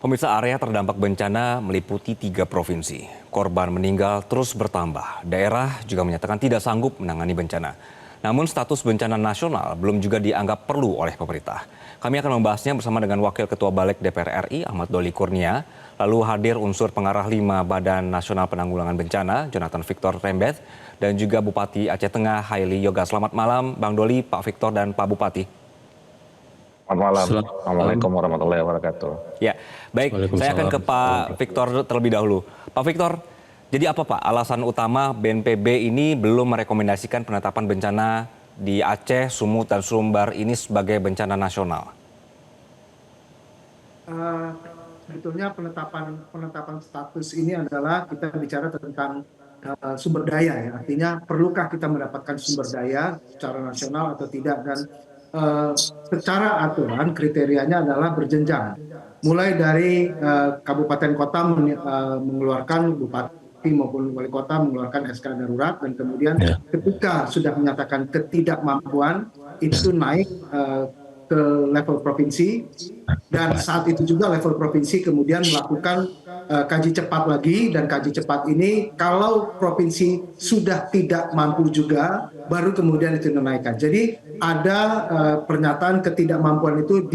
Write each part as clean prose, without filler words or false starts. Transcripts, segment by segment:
Pemirsa, area terdampak bencana meliputi 3 provinsi. Korban meninggal terus bertambah. Daerah juga menyatakan tidak sanggup menangani bencana. Namun status bencana nasional belum juga dianggap perlu oleh pemerintah. Kami akan membahasnya bersama dengan Wakil Ketua Balik DPR RI, Ahmad Doli Kurnia. Lalu hadir unsur pengarah 5 Badan Nasional Penanggulangan Bencana, Jonathan Victor Rembet. Dan juga Bupati Aceh Tengah, Haili Yoga. Selamat malam, Bang Doli, Pak Victor, dan Pak Bupati. Selamat malam. Assalamualaikum warahmatullahi wabarakatuh. Ya, baik. Saya akan ke Pak Victor terlebih dahulu. Pak Victor, jadi apa Pak alasan utama BNPB ini belum merekomendasikan penetapan bencana di Aceh, Sumut, dan Sumbar ini sebagai bencana nasional? Sebetulnya penetapan status ini adalah kita bicara tentang sumber daya ya. Artinya perlukah kita mendapatkan sumber daya secara nasional atau tidak, dan secara aturan kriterianya adalah berjenjang. Mulai dari kabupaten kota mengeluarkan bupati maupun wali kota mengeluarkan SK darurat, dan kemudian ketika sudah menyatakan ketidakmampuan itu naik ke level provinsi, dan saat itu juga level provinsi kemudian melakukan kaji cepat lagi, dan kaji cepat ini kalau provinsi sudah tidak mampu juga baru kemudian itu dinaikkan. Jadi ada pernyataan ketidakmampuan itu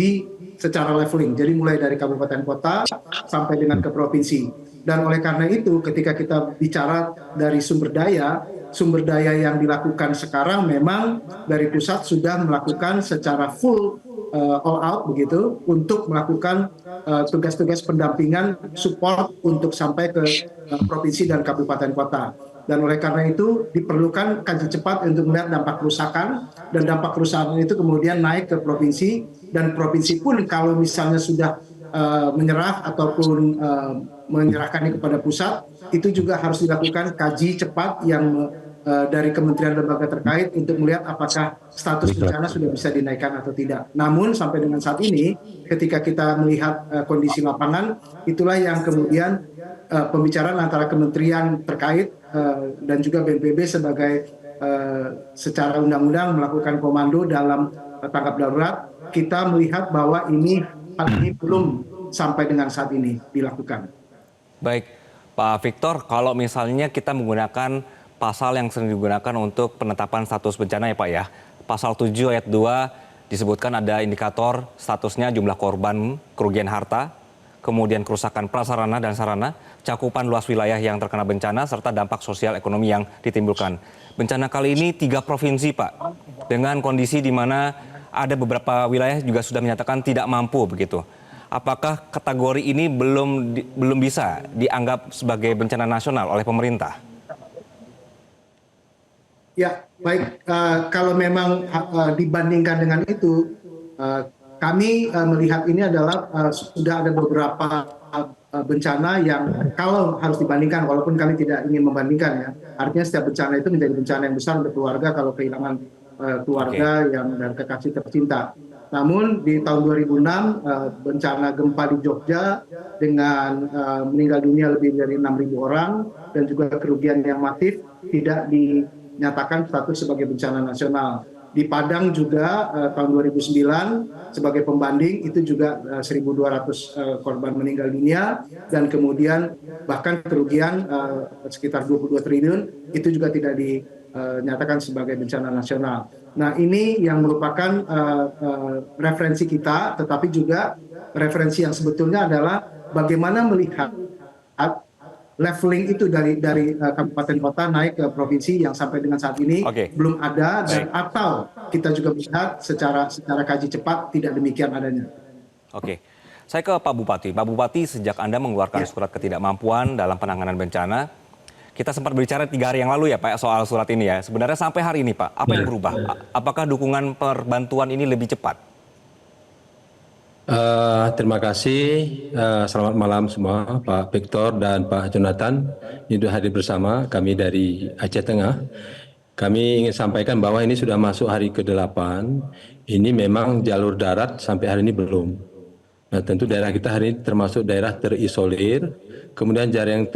secara leveling, jadi mulai dari kabupaten kota sampai dengan ke provinsi. Dan oleh karena itu ketika kita bicara dari sumber daya yang dilakukan sekarang memang dari pusat sudah melakukan secara full all out begitu untuk melakukan tugas-tugas pendampingan support untuk sampai ke provinsi dan kabupaten kota. Dan oleh karena itu diperlukan kaji cepat untuk melihat dampak kerusakan, dan dampak kerusakan itu kemudian naik ke provinsi, dan provinsi pun kalau misalnya sudah menyerah ataupun menyerahkannya kepada pusat, itu juga harus dilakukan kaji cepat yang dari kementerian lembaga terkait untuk melihat apakah status bencana sudah bisa dinaikkan atau tidak. Namun sampai dengan saat ini ketika kita melihat kondisi lapangan, itulah yang kemudian pembicaraan antara kementerian terkait dan juga BNPB sebagai secara undang-undang melakukan komando dalam tanggap darurat. Kita melihat bahwa hal ini belum sampai dengan saat ini dilakukan. Baik, Pak Victor, kalau misalnya kita menggunakan pasal yang sering digunakan untuk penetapan status bencana ya Pak ya, pasal 7 ayat 2 disebutkan ada indikator statusnya jumlah korban, kerugian harta, kemudian kerusakan prasarana dan sarana, cakupan luas wilayah yang terkena bencana, serta dampak sosial ekonomi yang ditimbulkan. Bencana kali ini 3 provinsi Pak, dengan kondisi di mana ada beberapa wilayah juga sudah menyatakan tidak mampu begitu. Apakah kategori ini belum bisa dianggap sebagai bencana nasional oleh pemerintah? Ya, baik. Kalau memang dibandingkan dengan itu, kami melihat ini adalah sudah ada beberapa bencana yang kalau harus dibandingkan, walaupun kami tidak ingin membandingkan ya, artinya setiap bencana itu menjadi bencana yang besar untuk keluarga kalau kehilangan keluarga dan kekasih tercinta. Namun di tahun 2006 bencana gempa di Jogja dengan meninggal dunia lebih dari 6.000 orang dan juga kerugian yang masif tidak dinyatakan status sebagai bencana nasional. Di Padang juga tahun 2009 sebagai pembanding itu juga 1.200 korban meninggal dunia, dan kemudian bahkan kerugian sekitar 22 triliun itu juga tidak dinyatakan sebagai bencana nasional. Nah, ini yang merupakan referensi kita, tetapi juga referensi yang sebetulnya adalah bagaimana melihat leveling itu dari kabupaten kota naik ke provinsi yang sampai dengan saat ini belum ada, dan atau kita juga melihat secara kaji cepat tidak demikian adanya. Oke, saya ke Pak Bupati. Pak Bupati, sejak Anda mengeluarkan surat ketidakmampuan dalam penanganan bencana, kita sempat berbicara 3 hari yang lalu ya Pak soal surat ini ya. Sebenarnya sampai hari ini Pak, apa yang berubah? Apakah dukungan perbantuan ini lebih cepat? Terima kasih. Selamat malam semua, Pak Victor dan Pak Jonathan. Ini sudah hadir bersama kami dari Aceh Tengah. Kami ingin sampaikan bahwa ini sudah masuk hari ke-8. Ini memang jalur darat sampai hari ini belum. Nah, tentu daerah kita hari ini termasuk daerah terisolir. Kemudian jaringan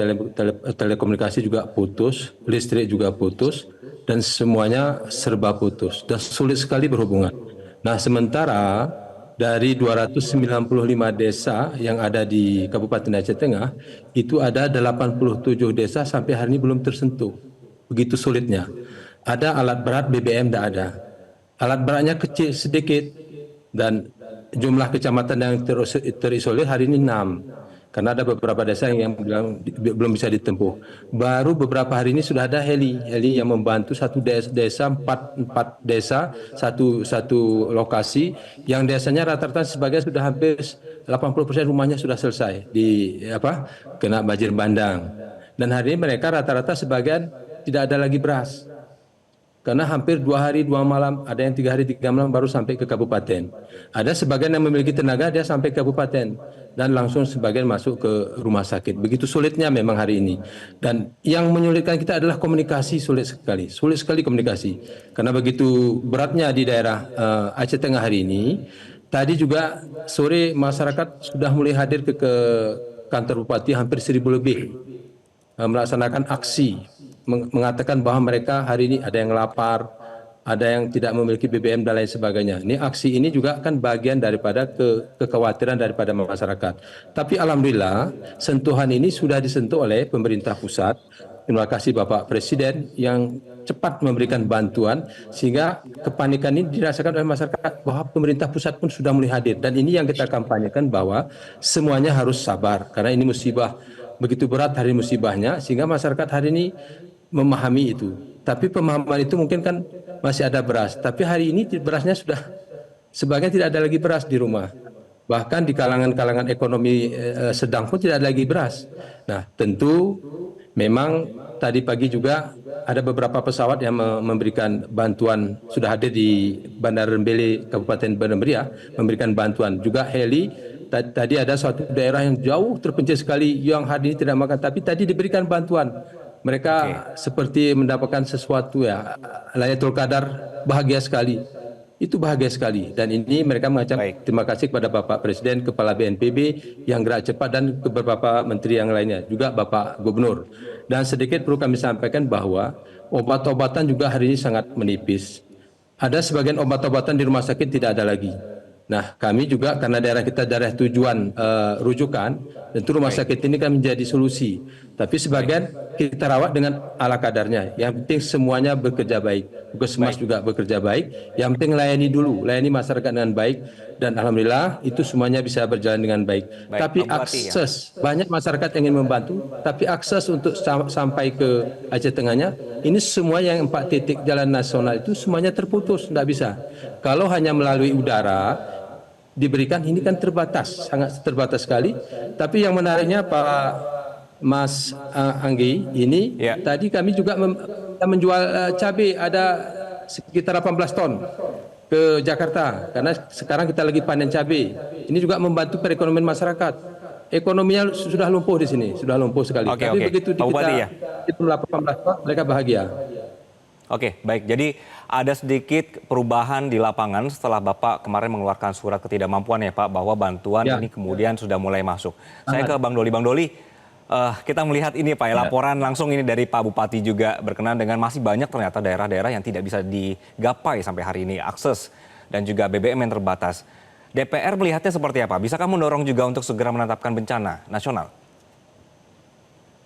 telekomunikasi juga putus, listrik juga putus, dan semuanya serba putus. Dan sulit sekali berhubungan. Nah, sementara dari 295 desa yang ada di Kabupaten Aceh Tengah, itu ada 87 desa sampai hari ini belum tersentuh. Begitu sulitnya. Ada alat berat BBM tidak ada. Alat beratnya kecil sedikit dan jumlah kecamatan yang terisolir hari ini 6. Karena ada beberapa desa yang bilang belum bisa ditempuh. Baru beberapa hari ini sudah ada heli yang membantu satu desa, empat desa, satu lokasi, yang desanya rata-rata sebagian sudah hampir 80% rumahnya sudah selesai kena banjir bandang. Dan hari ini mereka rata-rata sebagian tidak ada lagi beras. Karena hampir 2 hari 2 malam, ada yang 3 hari 3 malam baru sampai ke kabupaten. Ada sebagian yang memiliki tenaga, dia sampai ke kabupaten dan langsung sebagian masuk ke rumah sakit. Begitu sulitnya memang hari ini. Dan yang menyulitkan kita adalah komunikasi, sulit sekali komunikasi. Karena begitu beratnya di daerah Aceh Tengah hari ini. Tadi juga sore masyarakat sudah mulai hadir ke kantor bupati, hampir 1.000 lebih melaksanakan aksi, mengatakan bahwa mereka hari ini ada yang lapar, ada yang tidak memiliki BBM dan lain sebagainya. Ini aksi ini juga kan bagian daripada kekhawatiran daripada masyarakat. Tapi alhamdulillah sentuhan ini sudah disentuh oleh pemerintah pusat. Terima kasih Bapak Presiden yang cepat memberikan bantuan sehingga kepanikan ini dirasakan oleh masyarakat bahwa pemerintah pusat pun sudah mulai hadir. Dan ini yang kita kampanyekan bahwa semuanya harus sabar karena ini musibah. Begitu berat hari musibahnya sehingga masyarakat hari ini memahami itu. Tapi pemahaman itu mungkin kan masih ada beras. Tapi hari ini berasnya sudah sebagian tidak ada lagi beras di rumah. Bahkan di kalangan ekonomi sedang pun tidak ada lagi beras. Nah tentu memang tadi pagi juga ada beberapa pesawat yang memberikan bantuan, sudah hadir di Bandara Rembele Kabupaten Bandar Meriah memberikan bantuan. Juga heli. Tadi ada suatu daerah yang jauh terpencil sekali yang hari ini tidak makan, tapi tadi diberikan bantuan. Mereka seperti mendapatkan sesuatu ya, Lailatul Qadar, bahagia sekali. Itu bahagia sekali. Dan ini mereka mengucapkan terima kasih kepada Bapak Presiden, Kepala BNPB yang gerak cepat dan ke beberapa menteri yang lainnya, juga Bapak Gubernur. Dan sedikit perlu kami sampaikan bahwa obat-obatan juga hari ini sangat menipis. Ada sebagian obat-obatan di rumah sakit tidak ada lagi. Nah, kami juga karena daerah kita daerah tujuan rujukan, tentu rumah sakit ini kan menjadi solusi. Tapi sebagian kita rawat dengan ala kadarnya. Yang penting semuanya bekerja baik. Puskesmas juga bekerja baik. Yang penting layani dulu, layani masyarakat dengan baik. Dan alhamdulillah itu semuanya bisa berjalan dengan baik. Tapi akses, banyak masyarakat yang ingin membantu, tapi akses untuk sampai ke Aceh Tengahnya, ini semua yang 4 titik jalan nasional itu semuanya terputus, tidak bisa. Kalau hanya melalui udara, diberikan ini kan terbatas, sangat terbatas sekali. Tapi yang menariknya Mas Anggi ini tadi kami juga menjual cabai ada sekitar 18 ton ke Jakarta karena sekarang kita lagi panen cabai. Ini juga membantu perekonomian masyarakat. Ekonominya sudah lumpuh di sini, sudah lumpuh sekali. Tapi begitu kita itu 18 ton mereka bahagia. Oke, baik. Jadi ada sedikit perubahan di lapangan setelah Bapak kemarin mengeluarkan surat ketidakmampuan ya Pak, bahwa bantuan ini kemudian sudah mulai masuk. Saya ke Bang Doli. Bang Doli, kita melihat ini Pak, laporan langsung ini dari Pak Bupati juga berkenan dengan masih banyak ternyata daerah-daerah yang tidak bisa digapai sampai hari ini akses dan juga BBM yang terbatas. DPR melihatnya seperti apa? Bisakah mendorong juga untuk segera menetapkan bencana nasional?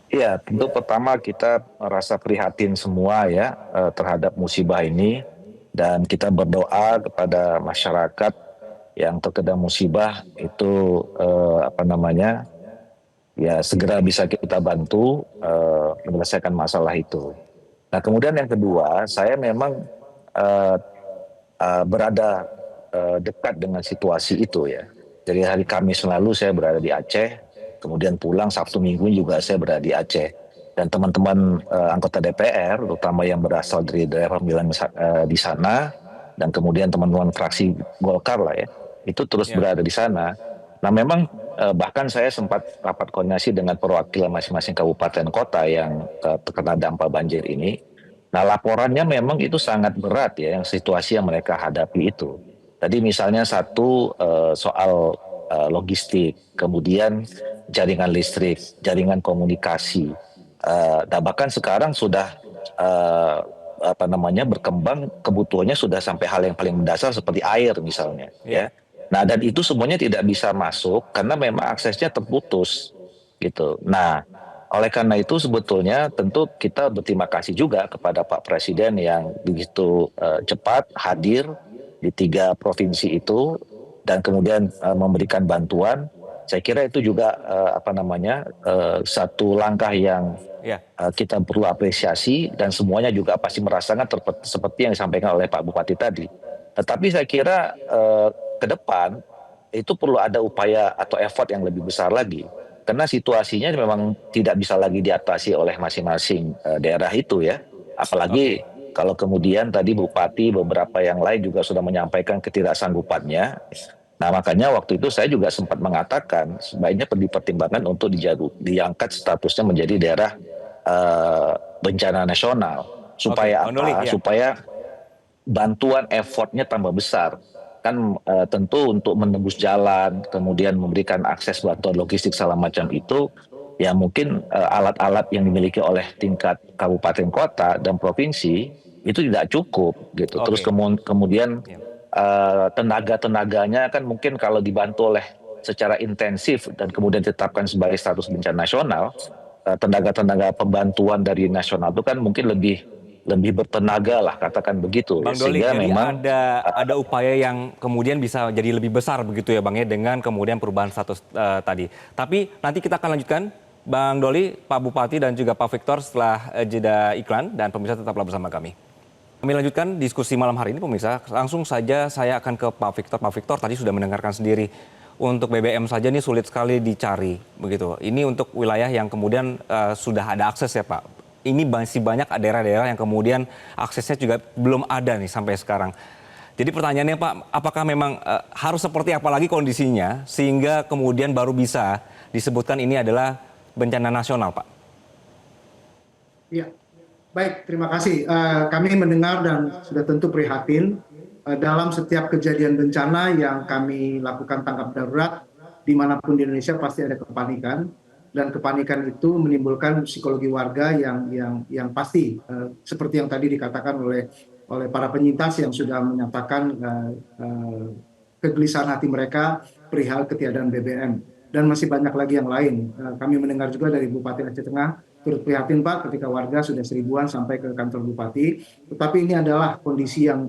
Ya, tentu pertama kita merasa prihatin semua ya terhadap musibah ini dan kita berdoa kepada masyarakat yang terkena musibah itu ya segera bisa kita bantu menyelesaikan masalah itu. Nah kemudian yang kedua, saya memang berada dekat dengan situasi itu ya. Jadi hari Kamis lalu saya berada di Aceh. Kemudian pulang Sabtu Minggu juga saya berada di Aceh. Dan teman-teman anggota DPR, terutama yang berasal dari daerah pemilihan di sana, dan kemudian teman-teman fraksi Golkar lah ya, itu terus berada di sana. Nah memang bahkan saya sempat rapat koordinasi dengan perwakilan masing-masing kabupaten kota yang terkena dampak banjir ini. Nah laporannya memang itu sangat berat ya, yang situasi yang mereka hadapi itu. Tadi misalnya satu soal logistik, kemudian jaringan listrik, jaringan komunikasi. Nah bahkan sekarang sudah berkembang kebutuhannya sudah sampai hal yang paling mendasar seperti air misalnya. Ya. Nah, dan itu semuanya tidak bisa masuk karena memang aksesnya terputus gitu. Nah, oleh karena itu sebetulnya tentu kita berterima kasih juga kepada Pak Presiden yang begitu cepat hadir di 3 provinsi itu dan kemudian memberikan bantuan. Saya kira itu juga satu langkah yang Ya, kita perlu apresiasi dan semuanya juga pasti merasakan seperti yang disampaikan oleh Pak Bupati tadi. Tetapi saya kira ke depan itu perlu ada upaya atau effort yang lebih besar lagi. Karena situasinya memang tidak bisa lagi diatasi oleh masing-masing daerah itu ya. Apalagi oke. kalau kemudian tadi Bupati beberapa yang lain juga sudah menyampaikan ketidaksanggupannya. Nah makanya waktu itu saya juga sempat mengatakan sebaiknya perlu dipertimbangkan untuk diangkat statusnya menjadi daerah bencana nasional. Oke, Supaya Bang Doli, apa? ya. Supaya bantuan effortnya tambah besar. Kan tentu untuk menembus jalan, kemudian memberikan akses bantuan logistik segala macam itu, ya mungkin alat-alat yang dimiliki oleh tingkat kabupaten kota dan provinsi itu tidak cukup gitu. Terus Oke. kemudian Ya. tenaga-tenaganya kan mungkin kalau dibantu oleh secara intensif dan kemudian ditetapkan sebagai status bencana nasional, tenaga-tenaga pembantuan dari nasional itu kan mungkin lebih bertenaga lah katakan begitu ya. Bang Doli, Sehingga jadi memang ada upaya yang kemudian bisa jadi lebih besar begitu ya Bang ya dengan kemudian perubahan status tadi. Tapi nanti kita akan lanjutkan Bang Doli, Pak Bupati dan juga Pak Victor setelah jeda iklan dan pemirsa tetaplah bersama kami. Kami lanjutkan diskusi malam hari ini pemirsa. Langsung saja saya akan ke Pak Victor. Pak Victor tadi sudah mendengarkan sendiri. Untuk BBM saja ini sulit sekali dicari begitu. Ini untuk wilayah yang kemudian sudah ada akses ya Pak. Ini masih banyak daerah-daerah yang kemudian aksesnya juga belum ada nih sampai sekarang. Jadi pertanyaannya Pak, apakah memang harus seperti apa lagi kondisinya sehingga kemudian baru bisa disebutkan ini adalah bencana nasional Pak? Ya, baik, terima kasih. Kami mendengar dan sudah tentu prihatin dalam setiap kejadian bencana yang kami lakukan tanggap darurat, dimanapun di Indonesia pasti ada kepanikan, dan kepanikan itu menimbulkan psikologi warga yang pasti seperti yang tadi dikatakan oleh para penyintas yang sudah menyatakan kegelisahan hati mereka perihal ketiadaan BBM, dan masih banyak lagi yang lain. Kami mendengar juga dari Bupati Aceh Tengah turut prihatin Pak ketika warga sudah 1000-an sampai ke kantor Bupati. Tetapi ini adalah kondisi yang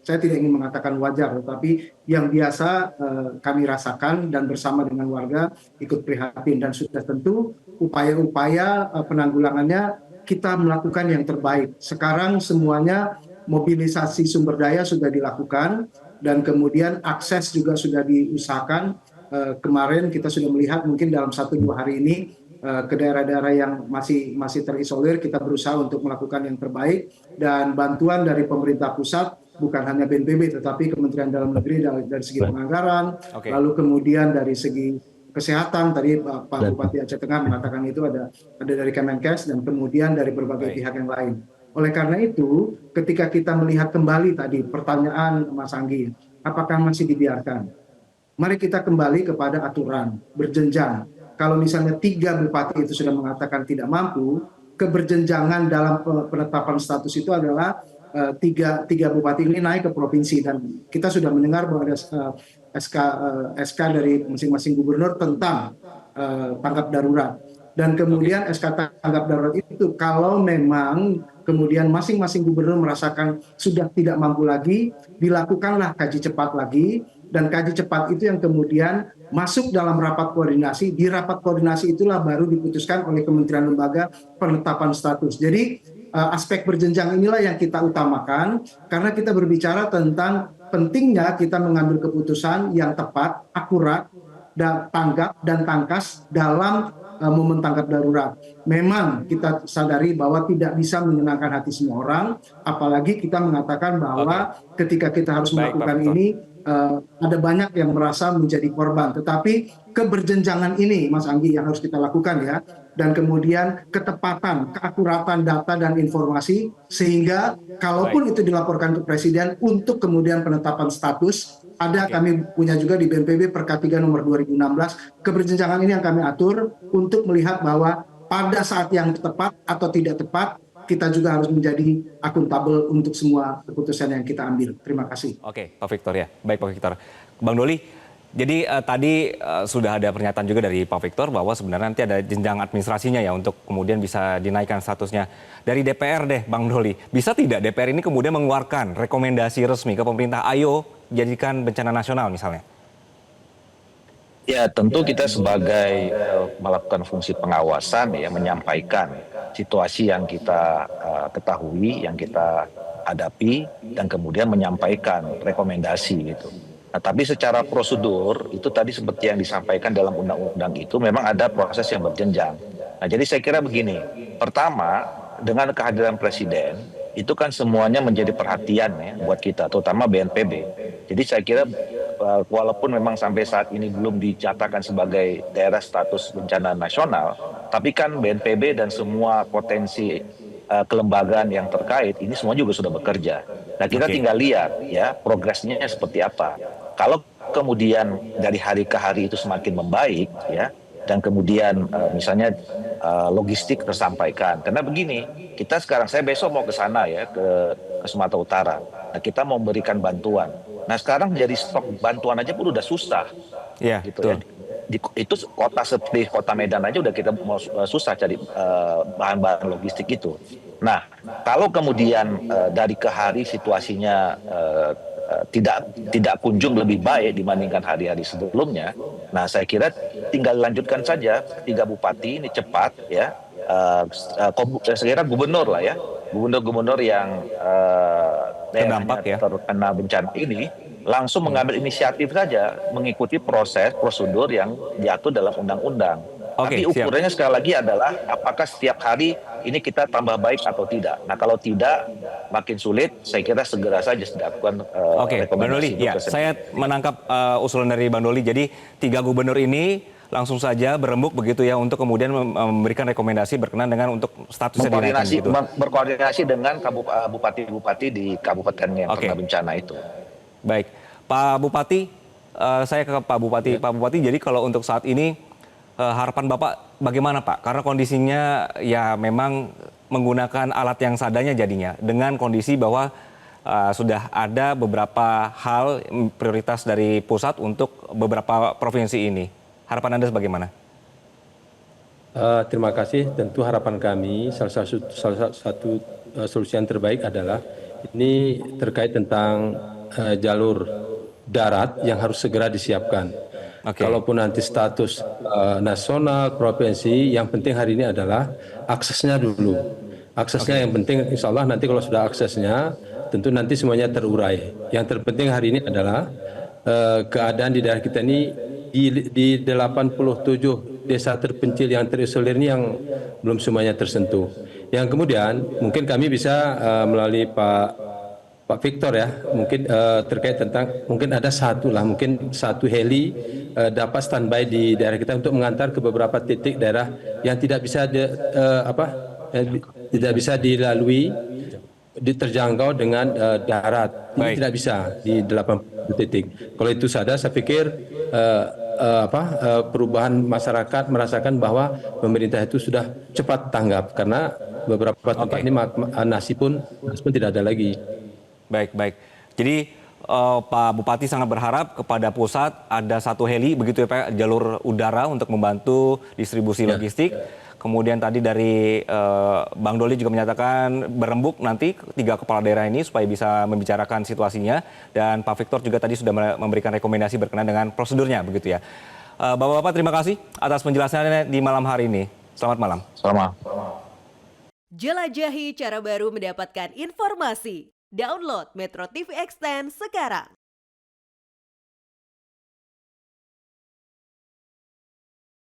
saya tidak ingin mengatakan wajar, tetapi yang biasa kami rasakan dan bersama dengan warga ikut prihatin, dan sudah tentu upaya-upaya penanggulangannya kita melakukan yang terbaik. Sekarang semuanya mobilisasi sumber daya sudah dilakukan dan kemudian akses juga sudah diusahakan. Kemarin kita sudah melihat mungkin dalam 1-2 hari ini ke daerah-daerah yang masih terisolir kita berusaha untuk melakukan yang terbaik, dan bantuan dari pemerintah pusat bukan hanya BNPB tetapi Kementerian Dalam Negeri dari segi penganggaran, lalu kemudian dari segi kesehatan tadi Pak Bupati Aceh Tengah mengatakan itu ada dari Kemenkes dan kemudian dari berbagai pihak yang lain. Oleh karena itu ketika kita melihat kembali tadi pertanyaan Mas Anggi, apakah masih dibiarkan? Mari kita kembali kepada aturan berjenjang. Kalau misalnya 3 bupati itu sudah mengatakan tidak mampu, keberjenjangan dalam penetapan status itu adalah tiga bupati ini naik ke provinsi, dan kita sudah mendengar bahwa ada SK dari masing-masing gubernur tentang tanggap darurat. Dan kemudian SK tanggap darurat itu kalau memang kemudian masing-masing gubernur merasakan sudah tidak mampu lagi, dilakukanlah kaji cepat lagi, dan kaji cepat itu yang kemudian masuk dalam rapat koordinasi. Di rapat koordinasi itulah baru diputuskan oleh kementerian lembaga penetapan status. Jadi aspek berjenjang inilah yang kita utamakan karena kita berbicara tentang pentingnya kita mengambil keputusan yang tepat, akurat, dan tanggap dan tangkas dalam momen tanggap darurat. Memang kita sadari bahwa tidak bisa menyenangkan hati semua orang, apalagi kita mengatakan bahwa ketika kita harus melakukan ini ada banyak yang merasa menjadi korban. Tetapi keberjenjangan ini Mas Anggi yang harus kita lakukan ya, dan kemudian ketepatan, keakuratan data dan informasi sehingga kalaupun itu dilaporkan ke Presiden untuk kemudian penetapan status, ada kami punya juga di BNPB Perka 3 nomor 2016, keberjenjangan ini yang kami atur untuk melihat bahwa pada saat yang tepat atau tidak tepat kita juga harus menjadi akuntabel untuk semua keputusan yang kita ambil. Terima kasih. Oke, Pak Victor ya. Baik Pak Victor. Bang Doli, jadi tadi sudah ada pernyataan juga dari Pak Victor bahwa sebenarnya nanti ada jenjang administrasinya ya untuk kemudian bisa dinaikkan statusnya. Dari DPR deh Bang Doli, bisa tidak DPR ini kemudian mengeluarkan rekomendasi resmi ke pemerintah, ayo jadikan bencana nasional misalnya? Ya, tentu kita sebagai melakukan fungsi pengawasan ya, menyampaikan situasi yang kita ketahui, yang kita hadapi, dan kemudian menyampaikan rekomendasi gitu. Nah, tapi secara prosedur itu tadi seperti yang disampaikan dalam undang-undang itu memang ada proses yang berjenjang. Nah, jadi saya kira begini, pertama dengan kehadiran Presiden itu kan semuanya menjadi perhatian ya buat kita, terutama BNPB. Jadi saya kira walaupun memang sampai saat ini belum dinyatakan sebagai daerah status bencana nasional, tapi kan BNPB dan semua potensi kelembagaan yang terkait ini semua juga sudah bekerja. Nah, kita tinggal lihat ya progresnya seperti apa. Kalau kemudian dari hari ke hari itu semakin membaik ya, dan kemudian misalnya logistik tersampaikan. Karena begini, kita sekarang, saya besok mau ke sana ya, ke Sumatera Utara. Nah, kita mau memberikan bantuan. Nah, sekarang jadi stok bantuan aja pun udah susah. Iya, Gitu betul. ya. Itu kota seperti kota Medan aja udah kita mau susah cari bahan-bahan logistik itu. Nah, kalau kemudian dari ke hari situasinya tidak kunjung lebih baik dibandingkan hari-hari sebelumnya. Nah, saya kira tinggal lanjutkan saja 3 bupati ini cepat ya. Saya kira gubernur lah ya, gubernur-gubernur yang Terdampak ya. terkena bencana ini langsung mengambil inisiatif saja mengikuti proses prosedur yang diatur dalam undang-undang. Oke, Tapi ukurannya sekali lagi adalah apakah setiap hari ini kita tambah baik atau tidak. Nah, kalau tidak makin sulit, saya kira segera saja dilakukan Oke, Bang Doli, rekomendasi. ya, saya menangkap usulan dari Bang Doli. Jadi 3 gubernur ini langsung saja berembuk begitu ya untuk kemudian memberikan rekomendasi berkenan dengan untuk statusnya dinaikkan gitu. Berkoordinasi dengan bupati-bupati di kabupaten yang terkena bencana itu. Baik, Pak Bupati, saya ke Pak Bupati. Pak Bupati, jadi kalau untuk saat ini harapan Bapak bagaimana Pak? Karena kondisinya ya memang menggunakan alat yang seadanya jadinya dengan kondisi bahwa sudah ada beberapa hal prioritas dari pusat untuk beberapa provinsi ini. Harapan Anda bagaimana? Terima kasih. Tentu harapan kami salah satu solusi yang terbaik adalah ini terkait tentang jalur darat yang harus segera disiapkan. Kalaupun nanti status nasional, provinsi, yang penting hari ini adalah aksesnya dulu. Aksesnya yang penting, insya Allah nanti kalau sudah aksesnya, tentu nanti semuanya terurai. Yang terpenting hari ini adalah keadaan di daerah kita ini di 87 desa terpencil yang terisolir ini yang belum semuanya tersentuh. Yang kemudian mungkin kami bisa melalui Pak Victor ya, mungkin terkait tentang mungkin ada mungkin satu heli dapat standby di daerah kita untuk mengantar ke beberapa titik daerah yang tidak bisa tidak bisa dilalui, terjangkau dengan darat. Ini tidak bisa di 80 titik. Kalau itu saya pikir perubahan masyarakat merasakan bahwa pemerintah itu sudah cepat tanggap karena beberapa tempat ini nasi pun tidak ada lagi. Baik. Jadi Pak Bupati sangat berharap kepada pusat ada satu heli begitu ya Pak, jalur udara untuk membantu distribusi logistik. Kemudian tadi dari Bang Doli juga menyatakan berembuk nanti 3 kepala daerah ini supaya bisa membicarakan situasinya. Dan Pak Victor juga tadi sudah memberikan rekomendasi berkenan dengan prosedurnya begitu ya. Bapak-bapak terima kasih atas penjelasannya di malam hari ini. Selamat malam. Selamat. Jelajahi cara baru mendapatkan informasi. Download Metro TV Extend sekarang.